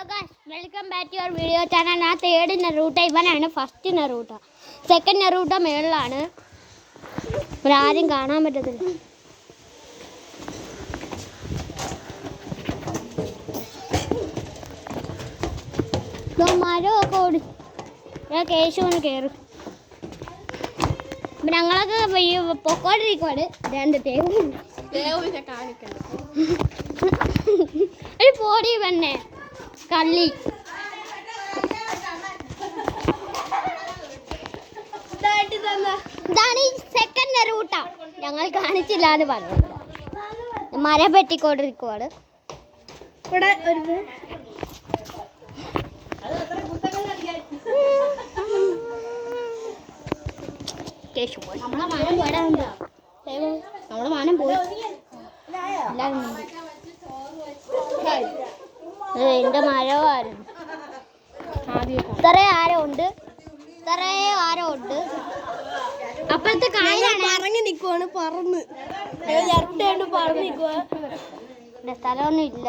Hello guys, welcome back to your video channel. ഞാൻ third നെറൂട്ട, ഇവനാണ് ഫസ്റ്റ് നെറൂട്ട. സെക്കൻഡ് നെറൂട്ട മേളിലാണ്, ഇവിടെ ആരും കാണാൻ പറ്റത്തില്ല. മരമൊക്കെ ഓടി കേശുവിന് കയറും. ഞങ്ങളൊക്കെ പൊക്കോണ്ടിരിക്കുവാണ്. രണ്ട് ഒരു പോടി തന്നെ കള്ളി. ഇതാണ് ഈ സെക്കൻഡ് നെറൂട്ട. ഞങ്ങൾ കാണിച്ചില്ല എന്ന് പറഞ്ഞു. മരം പെട്ടിക്കൊണ്ടിരിക്കുവാണ്. ഇവിടെ നമ്മളെ മാനം പോയി. എന്റെ മരമായിരുന്നു. ഇത്രേ ആരോ ഉണ്ട്, അപ്പോഴത്തെ പറഞ്ഞു നിക്കുവാണ്. പറന്ന് പറന്ന് നിക്കുവാ. സ്ഥലമൊന്നും ഇല്ല.